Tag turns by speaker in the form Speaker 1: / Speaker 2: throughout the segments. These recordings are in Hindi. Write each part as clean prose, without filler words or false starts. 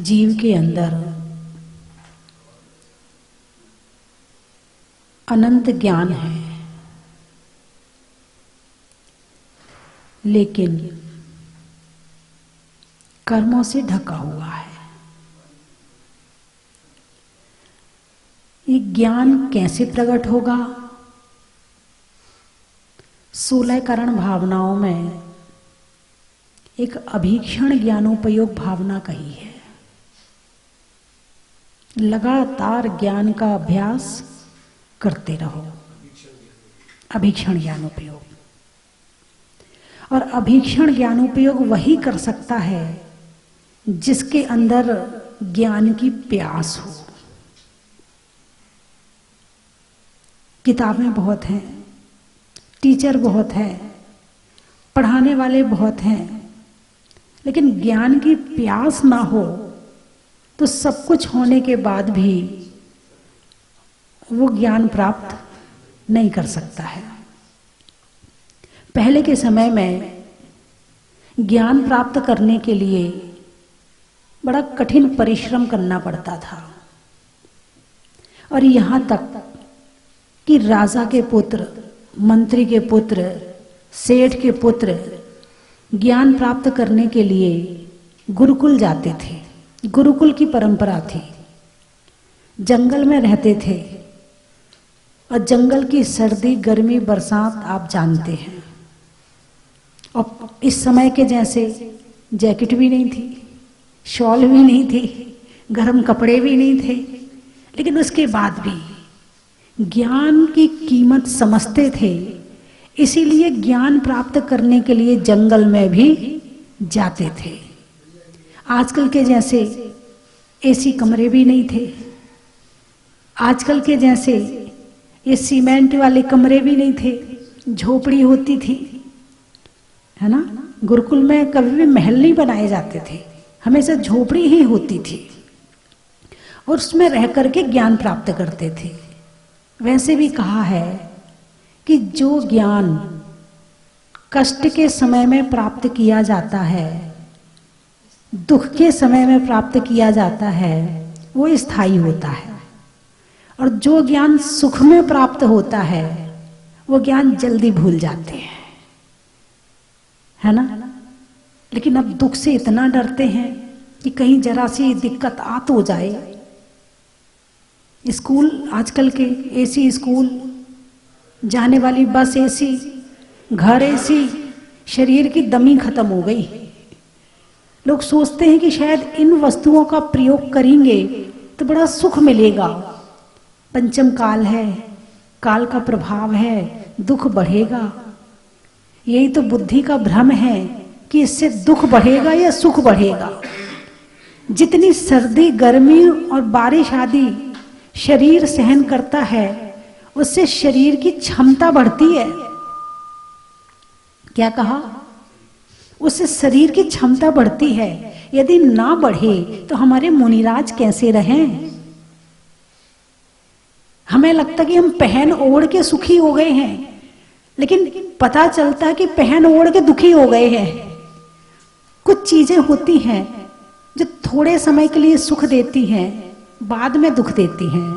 Speaker 1: जीव के अंदर अनंत ज्ञान है, लेकिन कर्मों से ढका हुआ है। ये ज्ञान कैसे प्रकट होगा? 16 कारण भावनाओं में एक अभीक्षण ज्ञानोपयोग भावना कही है। लगातार ज्ञान का अभ्यास करते रहो, अभीक्षण ज्ञानोपयोग। और अभीक्षण ज्ञानोपयोग वही कर सकता है जिसके अंदर ज्ञान की प्यास हो। किताबें बहुत हैं, टीचर बहुत हैं, पढ़ाने वाले बहुत हैं, लेकिन ज्ञान की प्यास ना हो तो सब कुछ होने के बाद भी वो ज्ञान प्राप्त नहीं कर सकता है। पहले के समय में ज्ञान प्राप्त करने के लिए बड़ा कठिन परिश्रम करना पड़ता था, और यहाँ तक कि राजा के पुत्र, मंत्री के पुत्र, सेठ के पुत्र ज्ञान प्राप्त करने के लिए गुरुकुल जाते थे। गुरुकुल की परंपरा थी। जंगल में रहते थे, और जंगल की सर्दी, गर्मी, बरसात आप जानते हैं। और इस समय के जैसे जैकेट भी नहीं थी, शॉल भी नहीं थी, गर्म कपड़े भी नहीं थे, लेकिन उसके बाद भी ज्ञान की कीमत समझते थे। इसीलिए ज्ञान प्राप्त करने के लिए जंगल में भी जाते थे। आजकल के जैसे एसी कमरे भी नहीं थे, आजकल के जैसे ये सीमेंट वाले कमरे भी नहीं थे, झोपड़ी होती थी, है ना। गुरुकुल में कभी भी महल नहीं बनाए जाते थे, हमेशा झोपड़ी ही होती थी, और उसमें रह करके ज्ञान प्राप्त करते थे। वैसे भी कहा है कि जो ज्ञान कष्ट के समय में प्राप्त किया जाता है, दुख के समय में प्राप्त किया जाता है, वो स्थायी होता है। और जो ज्ञान सुख में प्राप्त होता है, वो ज्ञान जल्दी भूल जाते हैं, है ना। लेकिन अब दुख से इतना डरते हैं कि कहीं जरा सी दिक्कत आ तो जाए। स्कूल आजकल के एसी स्कूल, जाने वाली बस एसी, घर एसी, शरीर की दमी खत्म हो गई। लोग सोचते हैं कि शायद इन वस्तुओं का प्रयोग करेंगे तो बड़ा सुख मिलेगा। पंचम काल है, काल का प्रभाव है, दुख बढ़ेगा। यही तो बुद्धि का भ्रम है कि इससे दुख बढ़ेगा या सुख बढ़ेगा। जितनी सर्दी, गर्मी और बारिश आदि शरीर सहन करता है, उससे शरीर की क्षमता बढ़ती है। क्या कहा? उससे शरीर की क्षमता बढ़ती है। यदि ना बढ़े तो हमारे मुनिराज कैसे रहें? हमें लगता कि हम पहन ओढ़ के सुखी हो गए हैं, लेकिन पता चलता है कि पहन ओढ़ के दुखी हो गए हैं। कुछ चीजें होती हैं जो थोड़े समय के लिए सुख देती हैं, बाद में दुख देती हैं,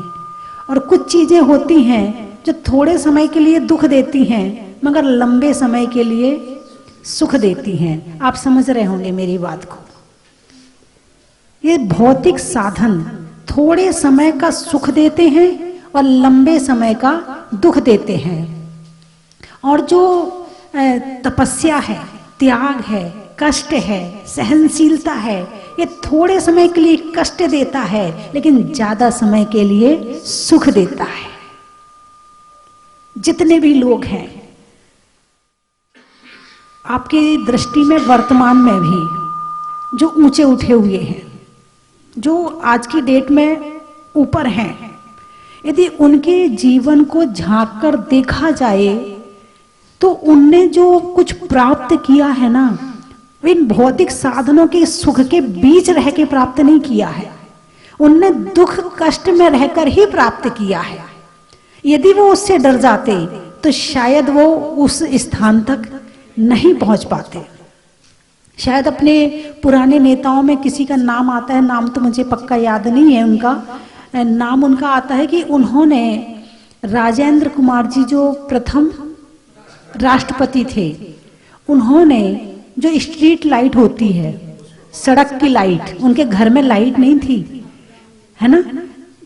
Speaker 1: और कुछ चीजें होती हैं जो थोड़े समय के लिए दुख देती हैं मगर लंबे समय के लिए सुख देती हैं। आप समझ रहे होंगे मेरी बात को। ये भौतिक साधन थोड़े समय का सुख देते हैं और लंबे समय का दुख देते हैं। और जो तपस्या है, त्याग है, कष्ट है, सहनशीलता है, ये थोड़े समय के लिए कष्ट देता है लेकिन ज्यादा समय के लिए सुख देता है। जितने भी लोग हैं आपकी दृष्टि में, वर्तमान में भी जो ऊंचे उठे हुए हैं, जो आज की डेट में ऊपर हैं, यदि उनके जीवन को झांक कर देखा जाए तो उनने जो कुछ प्राप्त किया है ना, इन भौतिक साधनों के सुख के बीच रह के प्राप्त नहीं किया है। उनने दुख कष्ट में रहकर ही प्राप्त किया है। यदि वो उससे डर जाते तो शायद वो उस स्थान तक नहीं पहुंच पाते। शायद अपने पुराने नेताओं में किसी का नाम आता है, नाम तो मुझे पक्का याद नहीं है उनका, नाम उनका आता है कि उन्होंने राजेंद्र कुमार जी जो प्रथम राष्ट्रपति थे, उन्होंने जो स्ट्रीट लाइट होती है, सड़क की लाइट, उनके घर में लाइट नहीं थी, है ना,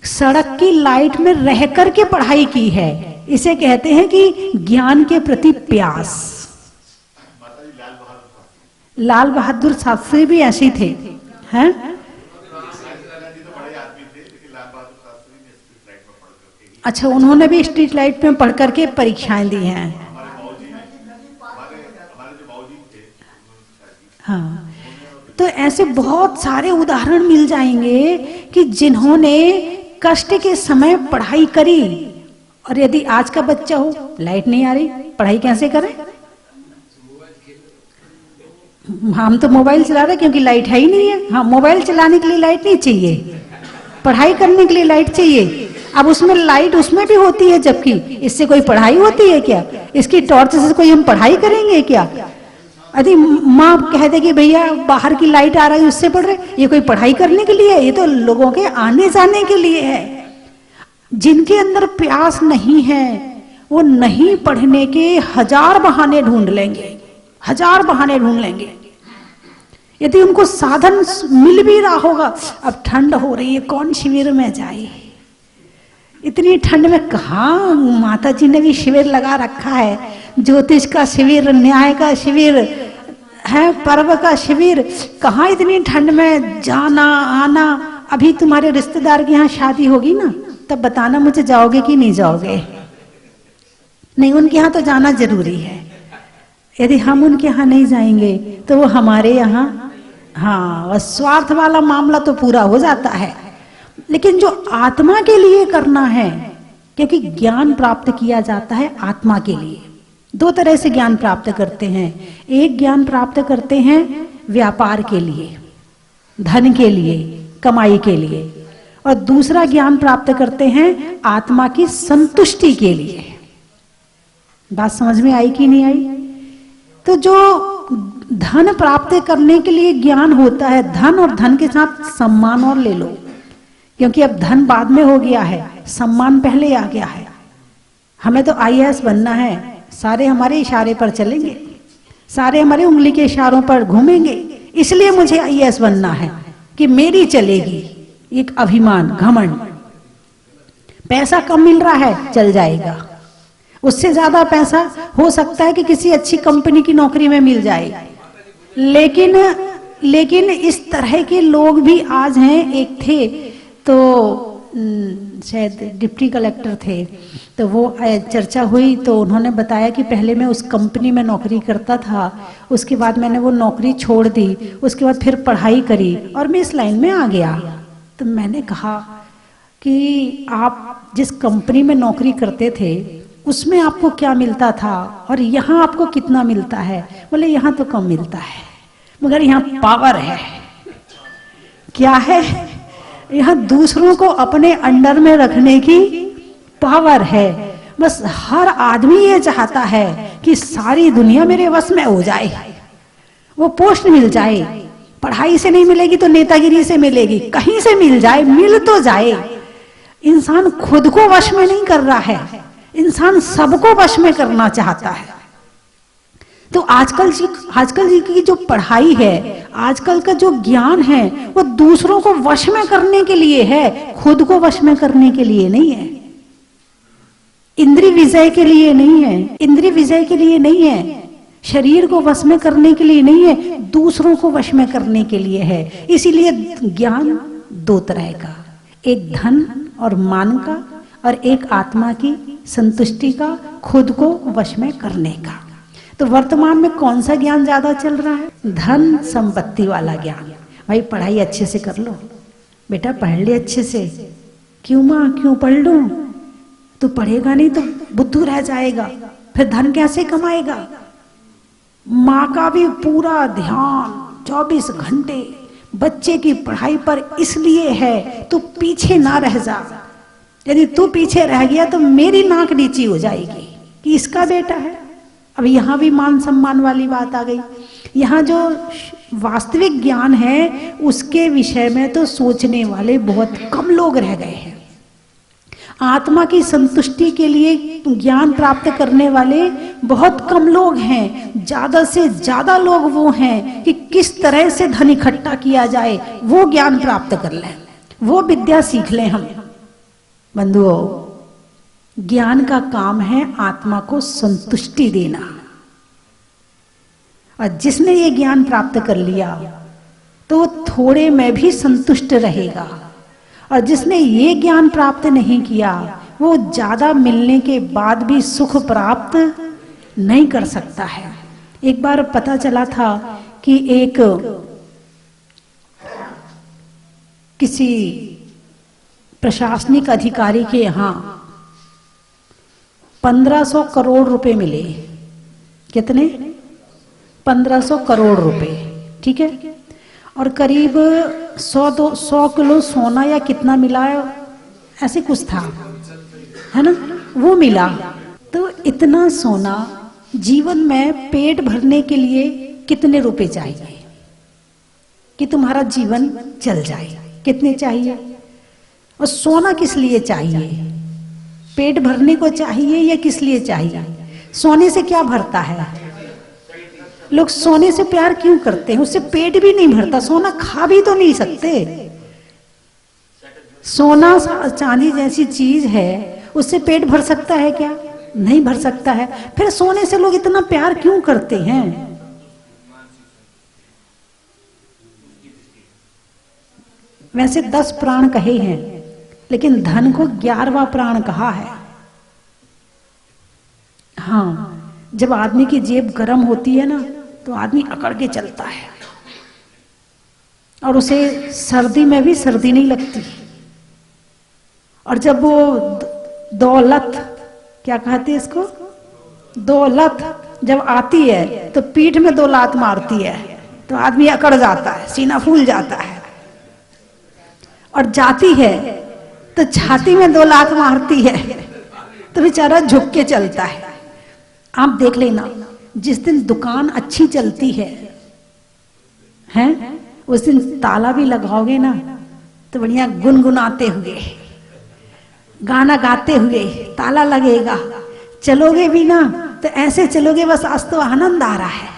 Speaker 1: सड़क की लाइट में रह कर के पढ़ाई की है। इसे कहते हैं कि ज्ञान के प्रति प्यास। लाल बहादुर शास्त्री भी ऐसे थे, हैं? अच्छा, उन्होंने भी स्ट्रीट लाइट में पढ़ करके परीक्षाएं दी हैं। हाँ, तो ऐसे बहुत सारे उदाहरण मिल जाएंगे कि जिन्होंने कष्ट के समय पढ़ाई करी। और यदि आज का बच्चा हो, लाइट नहीं आ रही, पढ़ाई कैसे करें? हम तो मोबाइल चला रहे क्योंकि लाइट है ही नहीं है। हाँ, मोबाइल चलाने के लिए लाइट नहीं चाहिए, पढ़ाई करने के लिए लाइट चाहिए। अब उसमें लाइट उसमें भी होती है, जबकि इससे कोई पढ़ाई होती है क्या? इसकी टॉर्च से कोई हम पढ़ाई करेंगे क्या? यदि माँ कह दे कि भैया बाहर की लाइट आ रही है उससे पढ़ रहे, ये कोई पढ़ाई करने के लिए है? ये तो लोगों के आने जाने के लिए है। जिनके अंदर प्यास नहीं है वो नहीं पढ़ने के हजार बहाने ढूंढ लेंगे, हजार बहाने ढूंढ लेंगे। यदि उनको साधन मिल भी रहा होगा, अब ठंड हो रही है, कौन शिविर में जाए? इतनी ठंड में कहाँ, माता जी ने भी शिविर लगा रखा है, ज्योतिष का शिविर, न्याय का शिविर है, पर्व का शिविर, कहाँ इतनी ठंड में जाना आना। अभी तुम्हारे रिश्तेदार के यहाँ शादी होगी ना, तब बताना मुझे, जाओगे कि नहीं जाओगे? नहीं, उनके यहाँ तो जाना जरूरी है। यदि हम उनके यहाँ नहीं जाएंगे तो वो हमारे यहाँ, हाँ, स्वार्थ वाला मामला तो पूरा हो जाता है। लेकिन जो आत्मा के लिए करना है, क्योंकि ज्ञान प्राप्त किया जाता है आत्मा के लिए। दो तरह से ज्ञान प्राप्त करते हैं। एक ज्ञान प्राप्त करते हैं व्यापार के लिए, धन के लिए, कमाई के लिए, और दूसरा ज्ञान प्राप्त करते हैं आत्मा की संतुष्टि के लिए। बात समझ में आई कि नहीं आई? तो जो धन प्राप्त करने के लिए ज्ञान होता है, धन और धन के साथ सम्मान और ले लो, क्योंकि अब धन बाद में हो गया है, सम्मान पहले आ गया है। हमें तो IAS बनना है, सारे हमारे इशारे पर चलेंगे, सारे हमारे उंगली के इशारों पर घूमेंगे, इसलिए मुझे IAS बनना है कि मेरी चलेगी। एक अभिमान, घमंड। पैसा कम मिल रहा है, चल जाएगा, उससे ज्यादा पैसा हो सकता है कि किसी अच्छी कंपनी की नौकरी में मिल जाए। लेकिन इस तरह के लोग भी आज हैं। एक थे तो शायद डिप्टी कलेक्टर थे, तो वो चर्चा हुई, तो उन्होंने बताया कि पहले मैं उस कंपनी में नौकरी करता था, उसके बाद मैंने वो नौकरी छोड़ दी, उसके बाद फिर पढ़ाई करी और मैं इस लाइन में आ गया। तो मैंने कहा कि आप जिस कंपनी में नौकरी करते थे उसमें आपको क्या मिलता था और यहाँ आपको कितना मिलता है? बोले यहाँ तो कम मिलता है, मगर यहाँ पावर है। क्या है? यहाँ दूसरों को अपने अंडर में रखने की पावर है। बस हर आदमी ये चाहता है कि सारी दुनिया मेरे वश में हो जाए, वो पोस्ट मिल जाए। पढ़ाई से नहीं मिलेगी तो नेतागिरी से मिलेगी, कहीं से मिल जाए, मिल तो जाए। इंसान खुद को वश में नहीं कर रहा है, इंसान सबको वश में करना चाहता है। तो आजकल की जो पढ़ाई है, आजकल का जो ज्ञान है, वो दूसरों को वश में करने के लिए है, खुद को वश में करने के लिए नहीं है। इंद्रिय विजय के लिए नहीं है, इंद्रिय विजय के लिए नहीं है, शरीर को वश में करने के लिए नहीं है, दूसरों को वश में करने के लिए है। इसीलिए ज्ञान दो तरह का, एक धन और मान का, और एक आत्मा की संतुष्टि का, खुद को वश में करने का। तो वर्तमान में कौन सा ज्ञान ज्यादा चल रहा है? धन संपत्ति वाला ज्ञान। भाई पढ़ाई अच्छे से कर लो, बेटा पढ़ ले अच्छे से। क्यों माँ, क्यों पढ़ लूं? तू पढ़ेगा नहीं तो बुद्धू रह जाएगा, फिर धन कैसे कमाएगा? माँ का भी पूरा ध्यान 24 घंटे बच्चे की पढ़ाई पर इसलिए है तू पीछे ना रह जा। यदि तू पीछे रह गया तो मेरी नाक नीची हो जाएगी कि इसका बेटा है, अब यहाँ भी मान सम्मान वाली बात आ गई। यहाँ जो वास्तविक ज्ञान है उसके विषय में तो सोचने वाले बहुत कम लोग रह गए हैं। आत्मा की संतुष्टि के लिए ज्ञान प्राप्त करने वाले बहुत कम लोग हैं। ज्यादा से ज्यादा लोग वो हैं कि किस तरह से धन इकट्ठा किया जाए वो ज्ञान प्राप्त कर लें, वो विद्या सीख लें हम। बंधुओं, ज्ञान का काम है आत्मा को संतुष्टि देना, और जिसने ये ज्ञान प्राप्त कर लिया तो वो थोड़े में भी संतुष्ट रहेगा, और जिसने ये ज्ञान प्राप्त नहीं किया वो ज्यादा मिलने के बाद भी सुख प्राप्त नहीं कर सकता है। एक बार पता चला था कि एक किसी प्रशासनिक अधिकारी के यहाँ 1500 करोड़ रुपए मिले। कितने? 1500 करोड़ रुपए, ठीक है। और करीब 100 किलो सोना या कितना मिला ऐसे कुछ था, है ना, वो मिला। तो इतना सोना जीवन में पेट भरने के लिए कितने रुपए चाहिए कि तुम्हारा जीवन चल जाए? कितने चाहिए? और सोना किस लिए चाहिए? पेट भरने को चाहिए या किस लिए चाहिए? सोने से क्या भरता है? लोग सोने से प्यार क्यों करते हैं? उससे पेट भी नहीं भरता, सोना खा भी तो नहीं सकते। सोना चांदी जैसी चीज है, उससे पेट भर सकता है क्या? नहीं भर सकता है। फिर सोने से लोग इतना प्यार क्यों करते हैं? वैसे 10 प्राण कहे हैं, लेकिन धन को 11वां प्राण कहा है। हाँ, जब आदमी की जेब गर्म होती है ना तो आदमी अकड़ के चलता है, और उसे सर्दी में भी सर्दी नहीं लगती। और जब वो दौलत, क्या कहते हैं इसको, दौलत जब आती है तो पीठ में 2 लात मारती है तो आदमी अकड़ जाता है, सीना फूल जाता है। और जाती है तो छाती में 2 लात मारती है तो बेचारा झुक के चलता है। आप देख लेना, जिस दिन दुकान अच्छी चलती है, हैं, उस दिन ताला भी लगाओगे ना तो बढ़िया गुनगुनाते हुए, गाना गाते हुए ताला लगेगा। चलोगे भी ना तो ऐसे चलोगे बस आज तो आनंद आ रहा है।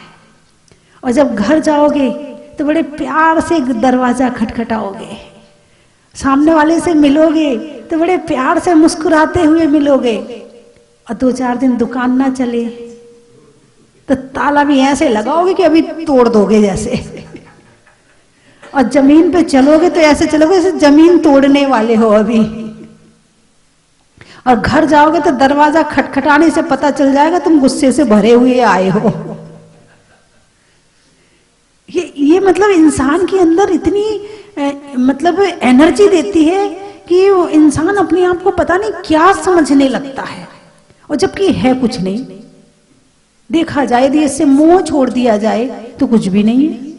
Speaker 1: और जब घर जाओगे तो बड़े प्यार से दरवाजा खटखटाओगे, सामने वाले से मिलोगे तो बड़े प्यार से मुस्कुराते हुए मिलोगे। और 2-4 दिन दुकान ना चले तो ताला भी ऐसे लगाओगे कि अभी तोड़ दोगे जैसे। और जमीन पे चलोगे तो ऐसे चलोगे जैसे जमीन तोड़ने वाले हो अभी। और घर जाओगे तो दरवाजा खटखटाने से पता चल जाएगा तुम गुस्से से भरे हुए आए हो। ये मतलब इंसान के अंदर इतनी मतलब एनर्जी देती है कि वो इंसान अपने आप को पता नहीं क्या समझने लगता है, और जबकि है कुछ नहीं। देखा जाए यदि इससे मोह छोड़ दिया जाए तो कुछ भी नहीं है।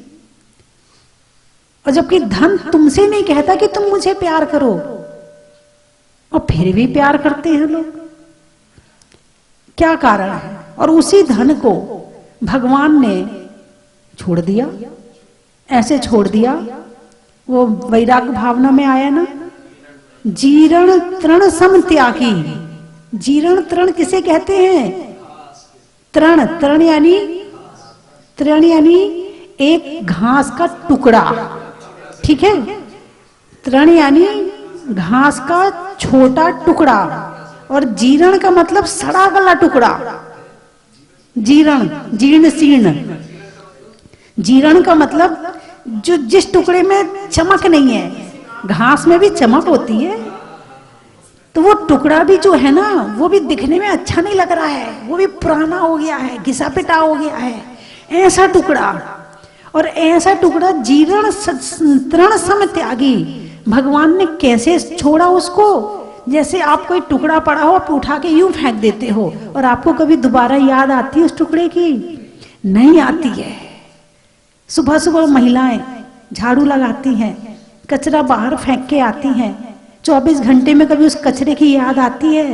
Speaker 1: और जबकि धन तुमसे नहीं कहता कि तुम मुझे प्यार करो, और फिर भी प्यार करते हैं लोग। क्या कारण है? और उसी धन को भगवान ने छोड़ दिया, ऐसे छोड़ दिया। वो वैराग्य भावना में आया ना, जीर्ण तृण सम त्यागी। जीर्ण तृण किसे कहते हैं? तृण, तृण यानी एक घास का टुकड़ा, ठीक है। तृण यानी घास का छोटा टुकड़ा, और जीर्ण का मतलब सड़ा गला टुकड़ा। जीर्ण, जीर्ण शीर्ण। जीर्ण का मतलब जो जिस टुकड़े में चमक नहीं है। घास में भी चमक होती है, तो वो टुकड़ा भी जो है ना वो भी दिखने में अच्छा नहीं लग रहा है, वो भी पुराना हो गया है, घिसा पिटा हो गया है, ऐसा टुकड़ा। और ऐसा टुकड़ा जीर्ण तृण सम त्यागी। भगवान ने कैसे छोड़ा उसको? जैसे आप कोई टुकड़ा पड़ा हो, आप उठा के यूं फेंक देते हो, और आपको कभी दोबारा याद आती है उस टुकड़े की? नहीं आती है। सुबह सुबह महिलाएं झाड़ू लगाती हैं, कचरा बाहर फेंक के आती हैं, 24 घंटे में कभी उस कचरे की याद आती है?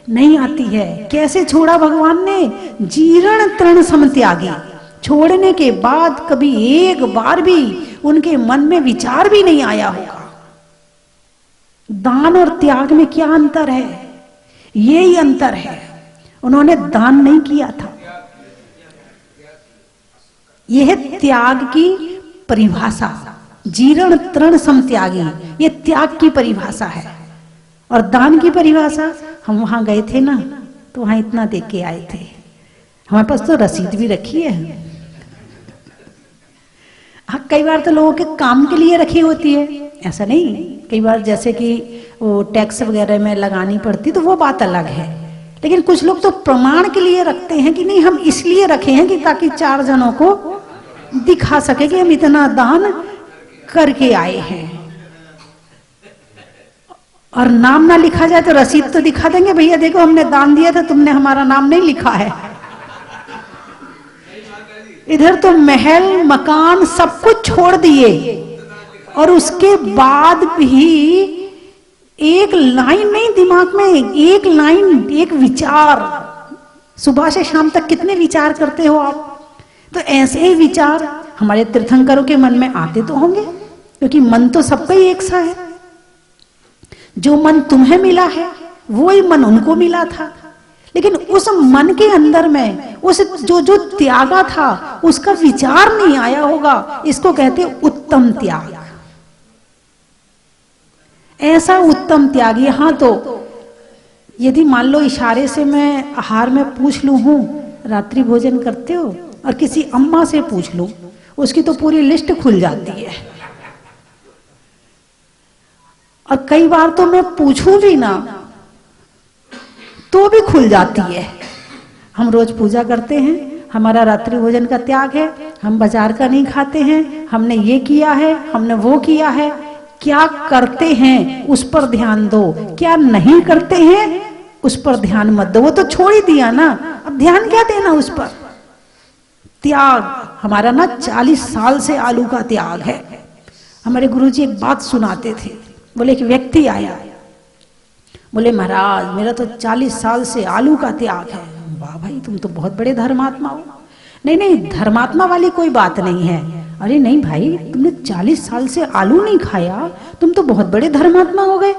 Speaker 1: नहीं आती है। कैसे छोड़ा भगवान ने? जीर्ण तृण सम त्यागी। छोड़ने के बाद कभी एक बार भी उनके मन में विचार भी नहीं आया होगा। दान और त्याग में क्या अंतर है? यही अंतर है। उन्होंने दान नहीं किया था। यह है त्याग की परिभाषा। जीर्ण तृण सम त्यागी, ये त्याग की परिभाषा है। और दान की परिभाषा, हम वहां गए थे ना, तो वहां इतना दे के आए थे। हमारे पास तो रसीद भी रखी है। हाँ, कई बार तो लोगों के काम के लिए रखी होती है, ऐसा नहीं। कई बार जैसे कि वो टैक्स वगैरह में लगानी पड़ती, तो वो बात अलग है। लेकिन कुछ लोग तो प्रमाण के लिए रखते हैं कि नहीं, हम इसलिए रखे हैं कि ताकि 4 जनों को दिखा सके कि हम इतना दान करके आए हैं। और नाम ना लिखा जाए तो रसीद तो दिखा देंगे, भैया देखो हमने दान दिया था, तुमने हमारा नाम नहीं लिखा है। इधर तो महल मकान सब कुछ छोड़ दिए, और उसके बाद भी एक लाइन नहीं दिमाग में, एक लाइन, एक विचार। सुबह से शाम तक कितने विचार करते हो आप? तो ऐसे ही विचार हमारे तीर्थंकरों के मन में आते तो होंगे, क्योंकि मन तो सबका ही एक सा है। जो मन तुम्हें मिला है वो ही मन उनको मिला था। लेकिन उस मन के अंदर में उस जो त्यागा था उसका विचार नहीं आया होगा। इसको कहते उत्तम त्याग। ऐसा उत्तम त्याग। यहां तो यदि मान लो इशारे से मैं आहार में पूछ लूं, हूं रात्रि भोजन करते हो, और किसी अम्मा से पूछ लूं, उसकी तो पूरी लिस्ट खुल जाती है। और कई बार तो मैं पूछूं भी ना तो भी खुल जाती है। हम रोज पूजा करते हैं, हमारा रात्रि भोजन का त्याग है, हम बाजार का नहीं खाते हैं, हमने ये किया है, हमने वो किया है। क्या करते हैं उस पर ध्यान दो, क्या नहीं करते हैं उस पर ध्यान मत दो। वो तो छोड़ ही दिया ना, अब ध्यान क्या देना उस पर। त्याग हमारा ना 40 साल से आलू का त्याग है। हमारे गुरुजी एक बात सुनाते थे। बोले एक व्यक्ति आया, बोले महाराज मेरा तो 40 साल से आलू का त्याग है। वाह भाई, तुम तो बहुत बड़े धर्मात्मा हो। नहीं नहीं, धर्मात्मा वाली कोई बात नहीं है। अरे नहीं भाई, तुमने 40 साल से आलू नहीं खाया, तुम तो बहुत बड़े धर्मात्मा हो गए।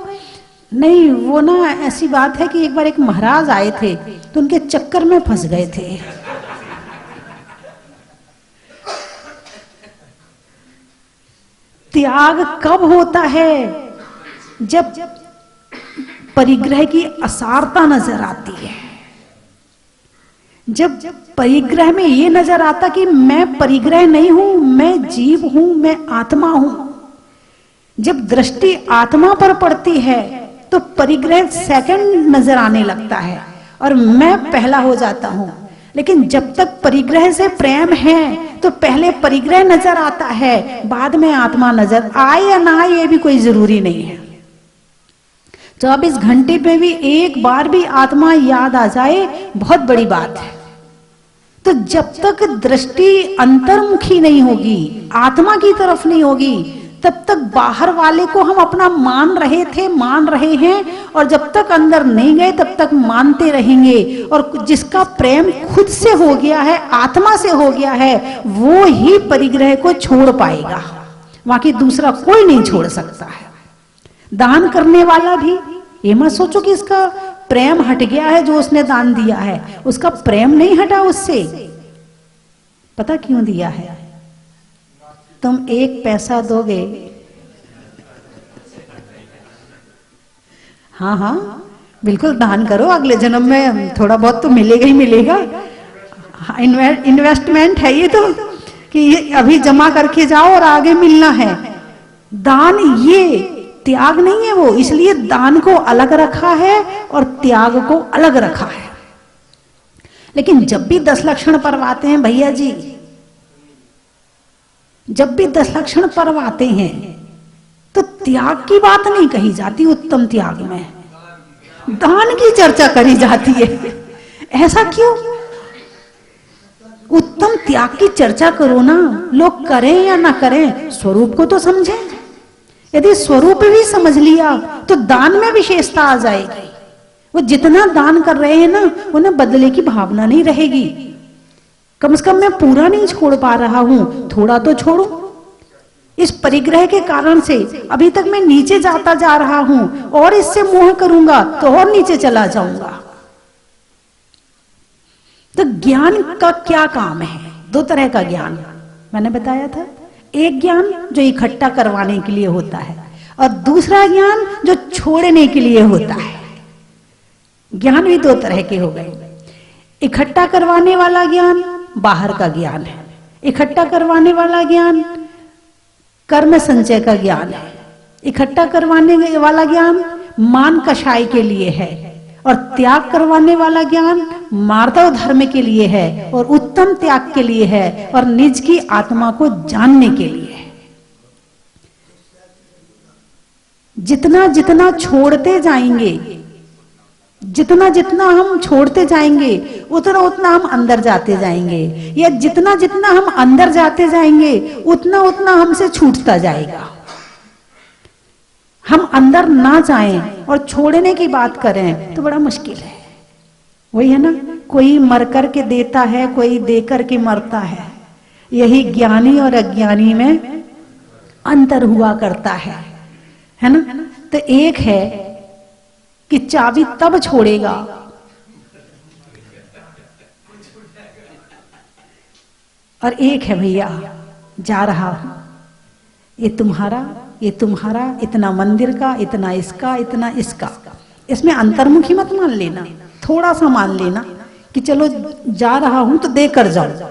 Speaker 1: नहीं, वो ना ऐसी बात है कि एक बार एक महाराज आए थे, तो उनके चक्कर में फंस गए थे। त्याग कब होता है? जब परिग्रह की असारता नजर आती है। जब परिग्रह में ये नजर आता कि मैं परिग्रह नहीं हूं, मैं जीव हूं, मैं आत्मा हूं। जब दृष्टि आत्मा पर पड़ती है तो परिग्रह सेकंड नजर आने लगता है और मैं पहला हो जाता हूं। लेकिन जब तक परिग्रह से प्रेम है तो पहले परिग्रह नजर आता है, बाद में आत्मा नजर आए या ना आए ये भी कोई जरूरी नहीं है। 24 घंटे पे भी एक बार भी आत्मा याद आ जाए बहुत बड़ी बात है। तो जब तक दृष्टि अंतर्मुखी नहीं होगी, आत्मा की तरफ नहीं होगी, तब तक बाहर वाले को हम अपना मान रहे थे, मान रहे हैं, और जब तक अंदर नहीं गए तब तक मानते रहेंगे। और जिसका प्रेम खुद से हो गया है, आत्मा से हो गया है, वो ही परिग्रह को छोड़ पाएगा, बाकी दूसरा कोई नहीं छोड़ सकता है। दान करने वाला भी ये मत सोचो कि इसका प्रेम हट गया है, जो उसने दान दिया है उसका प्रेम नहीं हटा उससे। पता क्यों दिया है? तुम 1 पैसा दोगे, हाँ हाँ बिल्कुल दान करो, अगले जन्म में थोड़ा बहुत तो मिलेगा ही मिलेगा। इन्वेस्टमेंट है ये तो, कि ये अभी जमा करके जाओ और आगे मिलना है। दान ये त्याग नहीं है वो, इसलिए दान को अलग रखा है और त्याग को अलग रखा है। लेकिन जब भी 10 लक्षण पर्व आते हैं भैया जी, जब भी 10 लक्षण पर्व आते हैं तो त्याग की बात नहीं कही जाती। उत्तम त्याग में दान की चर्चा करी जाती है। ऐसा क्यों? उत्तम त्याग की चर्चा करो ना, लोग करें या ना करें, स्वरूप को तो समझें। यदि स्वरूप भी समझ लिया तो दान में विशेषता आ जाएगी। वो जितना दान कर रहे हैं ना, उन्हें बदले की भावना नहीं रहेगी। कम से कम मैं पूरा नहीं छोड़ पा रहा हूं, थोड़ा तो छोड़ू। इस परिग्रह के कारण से अभी तक मैं नीचे जाता जा रहा हूं, और इससे मोह करूंगा तो और नीचे चला जाऊंगा। तो ज्ञान का क्या काम है? दो तरह का ज्ञान मैंने बताया था। एक ज्ञान जो इकट्ठा करवाने के लिए होता है, और दूसरा ज्ञान जो छोड़ने के लिए होता है। ज्ञान भी दो तरह के हो गए। इकट्ठा करवाने वाला ज्ञान बाहर का ज्ञान है। इकट्ठा करवाने वाला ज्ञान कर्म संचय का ज्ञान है। इकट्ठा करवाने वाला ज्ञान मान कषाय के लिए है, और त्याग करवाने वाला ज्ञान मार्दव धर्म के लिए है, और उत्तम त्याग के लिए है, और निज की आत्मा को जानने के लिए है। जितना जितना छोड़ते जाएंगे, जितना जितना हम छोड़ते जाएंगे, उतना उतना हम अंदर जाते जाएंगे, या जितना जितना हम अंदर जाते जाएंगे, उतना उतना हमसे छूटता जाएगा। हम अंदर ना जाएं और छोड़ने की बात करें तो बड़ा मुश्किल है। वही है ना, कोई मर कर के देता है, कोई दे कर के मरता है। यही ज्ञानी और अज्ञानी में अंतर हुआ करता है ना। तो एक है कि चाबी तब छोड़ेगा और एक है भैया जा रहा हूं, ये तुम्हारा, ये तुम्हारा, इतना मंदिर का, इतना इसका, इतना इसका। इसमें अंतर्मुखी मत मान लेना, थोड़ा सा मान लेना कि चलो जा रहा हूं तो दे कर जाओ,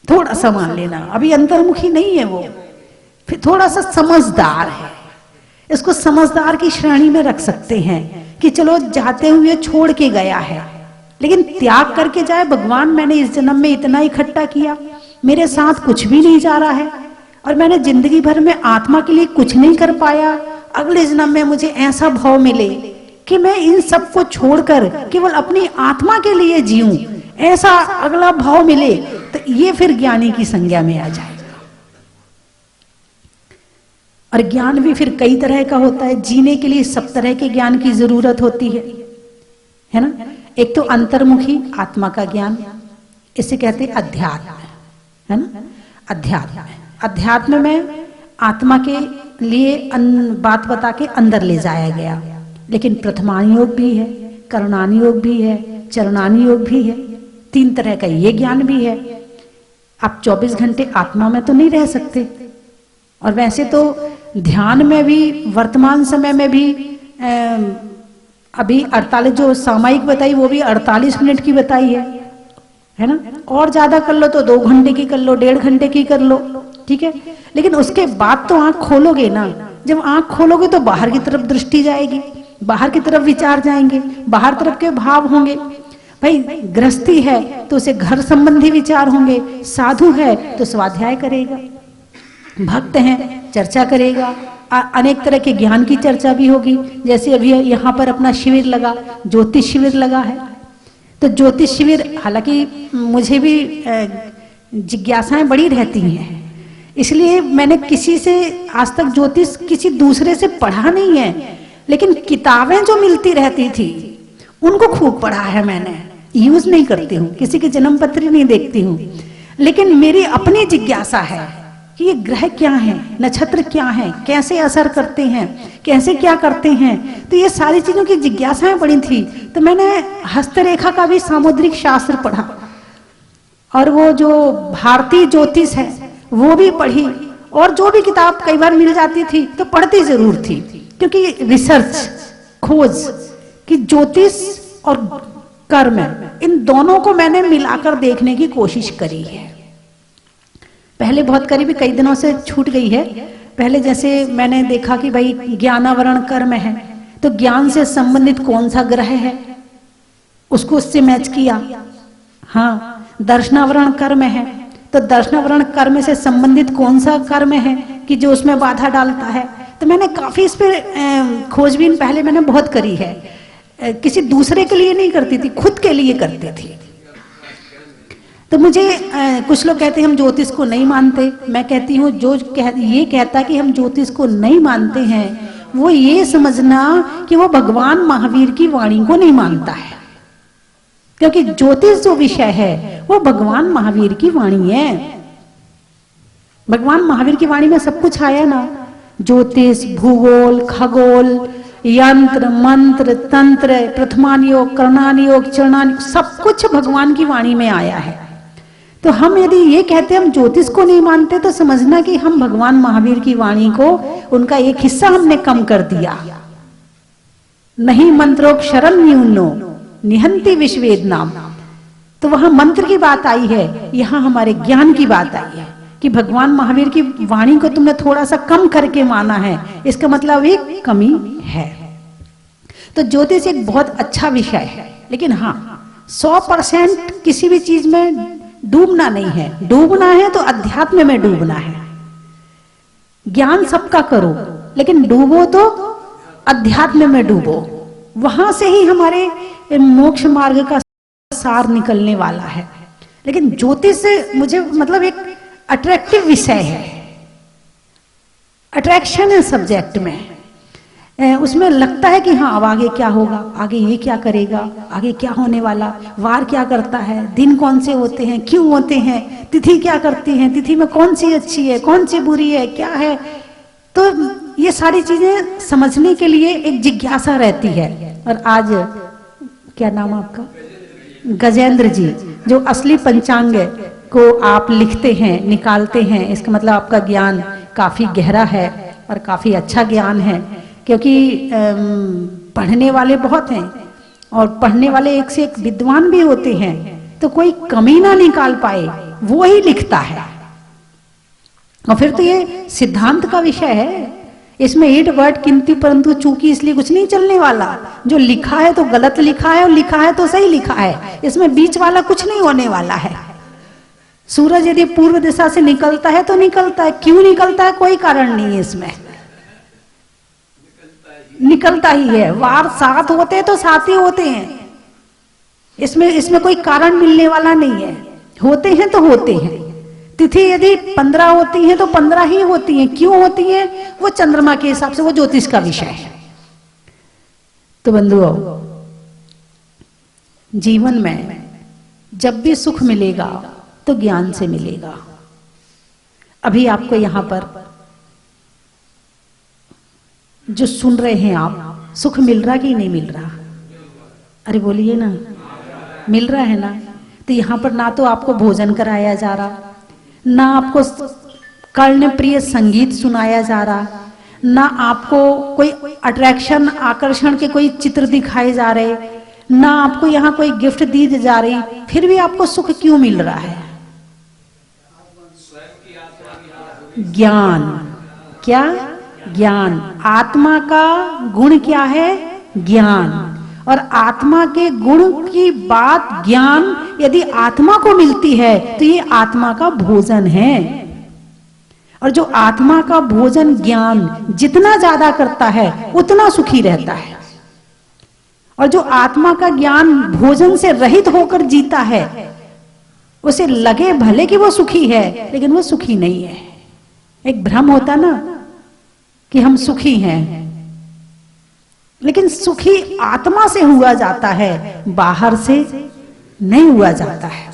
Speaker 1: थोड़ा सा मान लेना। अभी अंतर्मुखी नहीं है वो, फिर थोड़ा सा समझदार है। इसको समझदार की श्रेणी में रख सकते हैं कि चलो जाते हुए छोड़ के गया है, लेकिन त्याग करके जाए। भगवान मैंने इस जन्म में इतना इकट्ठा किया, मेरे साथ कुछ भी नहीं जा रहा है, और मैंने जिंदगी भर में आत्मा के लिए कुछ नहीं कर पाया। अगले जन्म में मुझे ऐसा भाव मिले कि मैं इन सब को छोड़कर केवल अपनी आत्मा के लिए जीऊं, ऐसा अगला भाव मिले, तो ये फिर ज्ञानी की संज्ञा में आ जाएगा। और ज्ञान भी फिर कई तरह का होता है। जीने के लिए सब तरह के ज्ञान की जरूरत होती है ना। एक तो अंतर्मुखी आत्मा का ज्ञान, इसे कहते हैं अध्यात्म, है ना। अध्यात्म, अध्यात्म में आत्मा के लिए बात बता के अंदर ले जाया गया। लेकिन प्रथमान योग भी है, करणान योग भी है, चरणान योग भी है। तीन तरह का ये ज्ञान भी है। आप 24 घंटे आत्मा में तो नहीं रह सकते, और वैसे तो ध्यान में भी वर्तमान समय में भी अभी 48 जो सामयिक बताई वो भी 48 मिनट की बताई है ना। और ज्यादा कर लो तो 2 घंटे की कर लो, 1.5 घंटे की कर लो, ठीक है। लेकिन उसके बाद तो आंख खोलोगे ना। जब आंख खोलोगे तो बाहर की तरफ दृष्टि जाएगी, बाहर की तरफ विचार जाएंगे, बाहर तरफ के भाव होंगे। भाई गृहस्थी है तो उसे घर संबंधी विचार होंगे, साधु है तो स्वाध्याय करेगा, भक्त हैं चर्चा करेगा, अनेक तरह के ज्ञान की चर्चा भी होगी। जैसे अभी यहाँ पर अपना शिविर लगा, ज्योतिष शिविर लगा है, तो ज्योतिष शिविर, हालांकि मुझे भी जिज्ञासाएं बड़ी रहती हैं, इसलिए मैंने किसी से आज तक ज्योतिष किसी दूसरे से पढ़ा नहीं है, लेकिन किताबें जो मिलती रहती थी उनको खूब पढ़ा है मैंने। यूज नहीं करती हूँ, किसी के जन्म पत्र नहीं देखती हूँ, लेकिन मेरी अपनी जिज्ञासा है कि ये ग्रह क्या हैं, नक्षत्र क्या हैं, कैसे असर करते हैं, कैसे क्या करते हैं। तो ये सारी चीजों की जिज्ञासाएं बड़ी थी। तो मैंने हस्तरेखा का भी सामुद्रिक शास्त्र पढ़ा, और वो जो भारतीय ज्योतिष है वो भी पढ़ी, और जो भी किताब कई बार मिल जाती थी तो पढ़ती जरूर थी, क्योंकि रिसर्च, खोज कि ज्योतिष और कर्म, इन दोनों को मैंने मिलाकर देखने की कोशिश करी है। पहले बहुत करीबी, कई दिनों से छूट गई है। पहले जैसे मैंने देखा कि भाई ज्ञानावरण कर्म है, तो ज्ञान से संबंधित कौन सा ग्रह है उसको उससे मैच किया। हाँ, दर्शनावरण कर्म है, तो दर्शनावरण कर्म से संबंधित कौन सा कर्म है कि जो उसमें बाधा डालता है। तो मैंने काफी इस पर खोजबीन पहले मैंने बहुत करी है। किसी दूसरे के लिए नहीं करती थी, खुद के लिए करती थी। तो मुझे कुछ लोग कहते हैं हम ज्योतिष को नहीं मानते, मैं कहती हूँ जो ये कहता कि हम ज्योतिष को नहीं मानते हैं वो ये समझना कि वो भगवान महावीर की वाणी को नहीं मानता है, क्योंकि ज्योतिष जो विषय है वो भगवान महावीर की वाणी है। भगवान महावीर की वाणी में सब कुछ आया ना, ज्योतिष, भूगोल, खगोल, यंत्र, मंत्र, तंत्र, प्रथमान योग, करणान योग, चरणान योग, सब कुछ भगवान की वाणी में आया है। तो हम यदि ये कहते हम ज्योतिष को नहीं मानते तो समझना कि हम भगवान महावीर की वाणी को, उनका एक हिस्सा हमने कम कर दिया। नहीं मंत्रोक्षरम न्यूनो निहंति विश्वेद नाम, तो वहां मंत्र की बात आई है, यहां हमारे ज्ञान की बात आई है कि भगवान महावीर की वाणी को तुमने थोड़ा सा कम करके माना है, इसका मतलब एक कमी है। तो ज्योतिष एक बहुत अच्छा विषय है, लेकिन हाँ 100% किसी भी चीज में डूबना नहीं है। डूबना है तो अध्यात्म में डूबना है। ज्ञान सबका करो, लेकिन डूबो तो अध्यात्म में डूबो, वहां से ही हमारे मोक्ष मार्ग का सार निकलने वाला है। लेकिन ज्योतिष से मुझे मतलब एक अट्रैक्टिव विषय है, अट्रैक्शन है सब्जेक्ट में, उसमें लगता है कि हाँ अब आगे क्या होगा, आगे ये क्या करेगा, आगे क्या होने वाला, वार क्या करता है, दिन कौन से होते हैं, क्यों होते हैं, तिथि क्या करती है, तिथि में कौन सी अच्छी है, कौन सी बुरी है, क्या है। तो ये सारी चीजें समझने के लिए एक जिज्ञासा रहती है। और आज क्या नाम आपका, गजेंद्र जी, जो असली पंचांग को आप लिखते हैं, निकालते हैं, इसका मतलब आपका ज्ञान काफी गहरा है और काफी अच्छा ज्ञान है। क्योंकि पढ़ने वाले बहुत हैं और पढ़ने वाले एक से एक विद्वान भी होते हैं, तो कोई कमी ना निकाल पाए वो ही लिखता है। और फिर तो ये सिद्धांत का विषय है, इसमें ईट वर्ड किंतु परंतु चूंकि इसलिए कुछ नहीं चलने वाला। जो लिखा है तो गलत लिखा है और लिखा है तो सही लिखा है, इसमें बीच वाला कुछ नहीं होने वाला है। सूरज यदि पूर्व दिशा से निकलता है तो निकलता है, क्यों निकलता है कोई कारण नहीं है, इसमें निकलता ही है। वार 7 होते हैं तो 7 ही होते हैं, इसमें कोई कारण मिलने वाला नहीं है, होते हैं तो होते हैं। तिथि यदि 15 होती है तो 15 ही होती हैं, क्यों होती है वो चंद्रमा के हिसाब से, वो ज्योतिष का विषय है। तो बंधुओं, जीवन में जब भी सुख मिलेगा तो ज्ञान से मिलेगा। अभी आपको यहां पर जो सुन रहे हैं आप, सुख मिल रहा कि नहीं मिल रहा? अरे बोलिए ना, मिल रहा है ना? तो यहां पर ना तो आपको भोजन कराया जा रहा, ना आपको कर्ण प्रिय संगीत सुनाया जा रहा, ना आपको कोई अट्रैक्शन, आकर्षण के कोई चित्र दिखाए जा रहे, ना आपको यहाँ कोई गिफ्ट दी जा रही, फिर भी आपको सुख क्यों मिल रहा है? ज्ञान। क्या? ज्ञान। आत्मा का गुण क्या है? ज्ञान। और आत्मा के गुण की बात, ज्ञान यदि आत्मा को मिलती है तो ये आत्मा का भोजन है। और जो आत्मा का भोजन ज्ञान जितना ज्यादा करता है उतना सुखी रहता है। और जो आत्मा का ज्ञान भोजन से रहित होकर जीता है, उसे लगे भले कि वो सुखी है, लेकिन वो सुखी नहीं है। एक भ्रम होता ना कि हम सुखी हैं, लेकिन सुखी आत्मा से हुआ जाता है, बाहर से नहीं हुआ जाता है।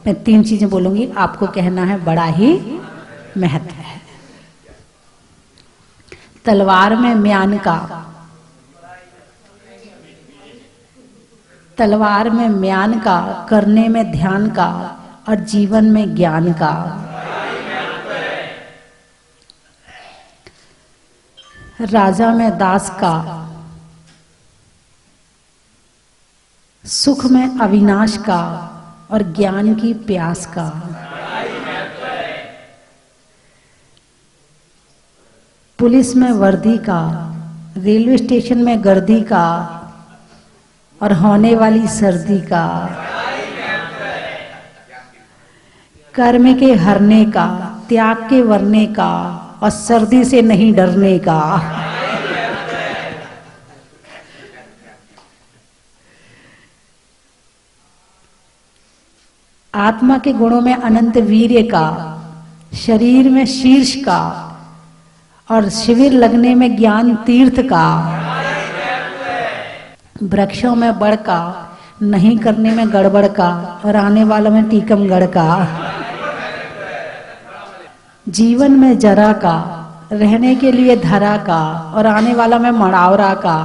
Speaker 1: मैं 3 चीजें बोलूंगी, आपको कहना है, बड़ा ही महत्व है। तलवार में म्यान का, तलवार में म्यान का, करने में ध्यान का और जीवन में ज्ञान का। राजा में दास का, सुख में अविनाश का और ज्ञान की प्यास का। पुलिस में वर्दी का, रेलवे स्टेशन में गर्दी का और होने वाली सर्दी का। कर्म के हरने का, त्याग के वरने का और सर्दी से नहीं डरने का। आत्मा के गुणों में अनंत वीर्य का, शरीर में शीर्ष का और शिविर लगने में ज्ञान तीर्थ का, वृक्षों में बड़ का, नहीं करने में गड़बड़ का, और आने वालों में टीकमगढ़ का। जीवन में जरा का, रहने के लिए धरा का, और आने वाला में मड़ावरा का।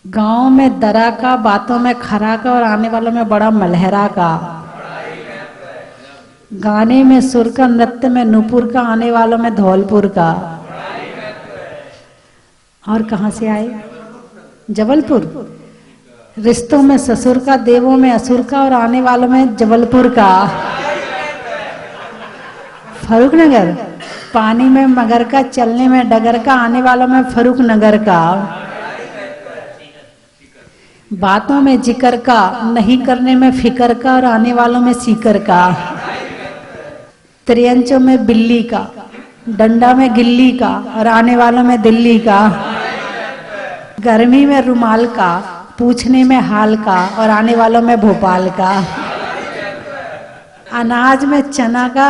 Speaker 1: गांव में दरा का, बातों में खरा का, और आने वालों में बड़ा मलहरा का। गाने में सुर का, नृत्य में नूपुर का, आने वालों में धौलपुर का। और कहाँ से आए? जबलपुर। रिश्तों में ससुर का, देवों में असुर का, और आने वालों में जबलपुर का। फर्रुखनगर। पानी में मगर का, चलने में डगर का, आने वालों में फर्रुखनगर का। बातों में जिक्र का, नहीं करने में फिकर का, और आने वालों में सीकर का। त्रियंचों में बिल्ली का, डंडा में गिल्ली का, और आने वालों में दिल्ली का। गर्मी में रुमाल का, पूछने में हाल का, और आने वालों में भोपाल का। अनाज में चना का,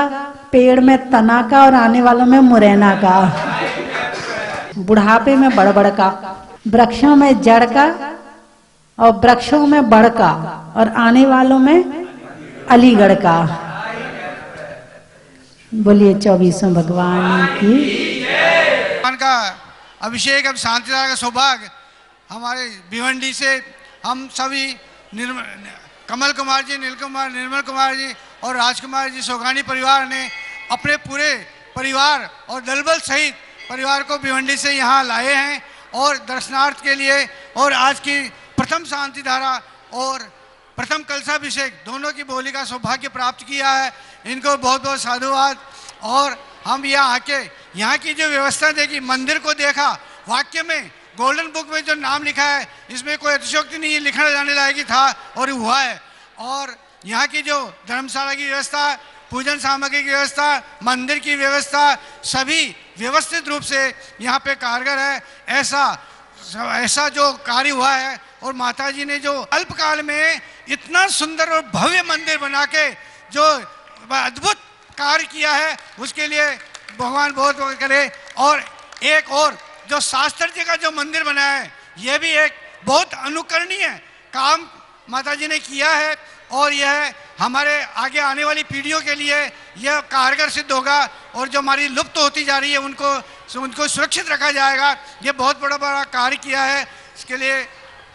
Speaker 1: पेड़ में तना का, और आने वालों में मुरैना का। बुढ़ापे में बड़बड़ का, वृक्षों में जड़ का, और वृक्षों में बड़ का, और आने वालों में अलीगढ़ का। बोलिए 24वें भगवान की।
Speaker 2: भगवान का अभिषेक अब शांतिधारा का सौभाग्य हमारे भिवंडी से हम सभी कमल कुमार जी, नील कुमार, निर्मल कुमार जी और राजकुमार जी सोगानी परिवार ने अपने पूरे परिवार और दलबल सहित परिवार को भिवंडी से यहाँ लाए हैं और दर्शनार्थ के लिए। और आज की प्रथम शांति धारा और प्रथम कलशाभिषेक दोनों की बोली का सौभाग्य प्राप्त किया है। इनको बहुत बहुत साधुवाद। और हम यहाँ आके यहाँ की जो व्यवस्था देखी, मंदिर को देखा, वाक्य में गोल्डन बुक में जो नाम लिखा है इसमें कोई अतिशयोक्ति नहीं, लिखा जाने लायक ही था और हुआ है। और यहाँ की जो धर्मशाला की व्यवस्था, पूजन सामग्री की व्यवस्था, मंदिर की व्यवस्था, सभी व्यवस्थित रूप से यहाँ पे कारगर है। ऐसा जो कार्य हुआ है और माता जी ने जो अल्पकाल में इतना सुंदर और भव्य मंदिर बना के जो अद्भुत कार्य किया है, उसके लिए भगवान बहुत बहुत करे। और एक और जो शास्त्र जी का जो मंदिर बनाया है, यह भी एक बहुत अनुकरणीय काम माता जी ने किया है और यह हमारे आगे आने वाली पीढ़ियों के लिए यह कारगर सिद्ध होगा। और जो हमारी लुप्त होती जा रही है उनको सुरक्षित रखा जाएगा। ये बहुत बड़ा कार्य किया है, इसके लिए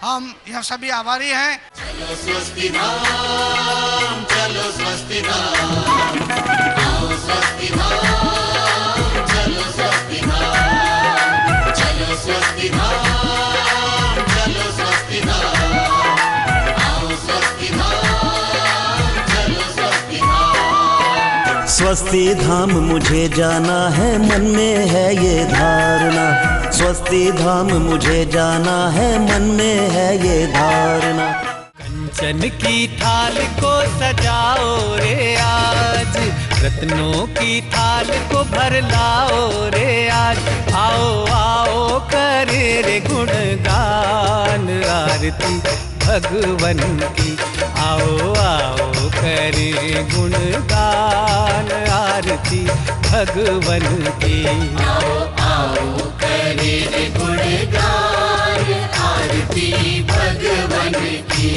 Speaker 2: हम यह सभी आभारी हैं।
Speaker 3: चलो स्वस्ति धाम, चलो स्वस्ति धाम, आओ स्वस्ति धाम, चलो स्वस्ति धाम, चलो स्वस्ति धाम, चलो स्वस्ति धाम, आओ स्वस्ति धाम, चलो स्वस्ति धाम। स्वस्ति धाम मुझे जाना है, मन में है ये धारणा। स्वस्ति धाम मुझे जाना है, मन में है ये धारणा।
Speaker 4: कंचन की थाल को सजाओ रे आज, रत्नों की थाल को भर लाओ रे आज। आओ आओ करे रे गुणगान आरती भगवन की। आओ आओ करे गुणगान आरती भगवन की।
Speaker 3: आओ आओ करे रे गुणगान आरती भगवन की।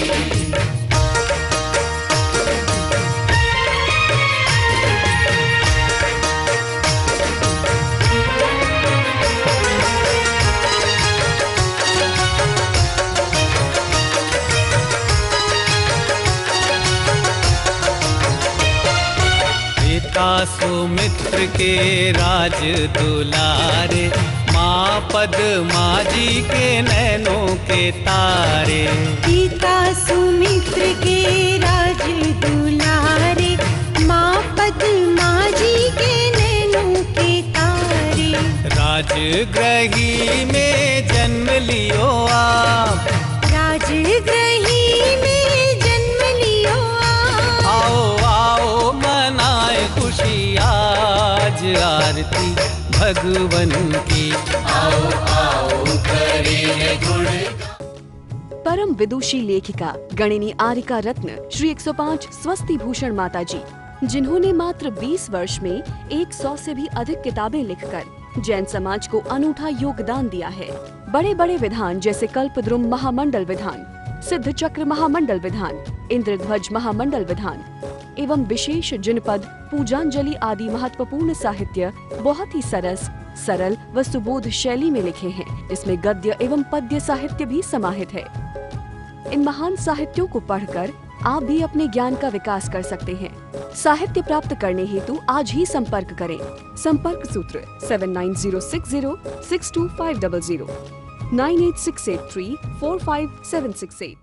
Speaker 4: सुमित्र के राज दुलारे, माँ पद्मा जी के नैनों के तारे।
Speaker 5: पिता सुमित्र के राज दुलारे, माँ पद्मा जी के नैनों के तारे।
Speaker 4: राजगृही में जन्म लियो आप,
Speaker 5: राजगृही में जन्म लियो आप।
Speaker 4: आओ आओ मनाए खुशी आज आरती भगवन की।
Speaker 3: आओ आओ करे गुण।
Speaker 6: परम विदुषी लेखिका गणिनी आरिका रत्न श्री 105 स्वस्ति भूषण माता जी जिन्होंने मात्र 20 वर्ष में 100 से भी अधिक किताबें लिखकर जैन समाज को अनूठा योगदान दिया है। बड़े बड़े विधान जैसे कल्पद्रुम महामंडल विधान, सिद्ध चक्र महामंडल विधान, इंद्रध्वज महामंडल विधान एवं विशेष जिनपद, पूजांजलि आदि महत्वपूर्ण साहित्य बहुत ही सरल व सुबोध शैली में लिखे हैं, जिसमें गद्य एवं पद्य साहित्य भी समाहित है। इन महान साहित्यों को पढ़कर आप भी अपने ज्ञान का विकास कर सकते हैं। साहित्य प्राप्त करने हेतु आज ही संपर्क करें। संपर्क सूत्र 7906062500 9868345768।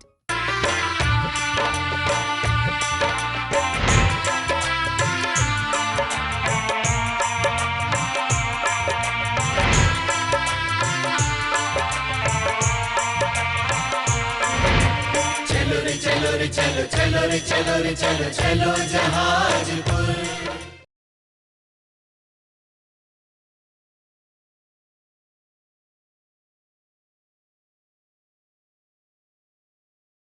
Speaker 3: चलो रे चलो रे चलो चलो रे चलो रे चलो चलो जहाँ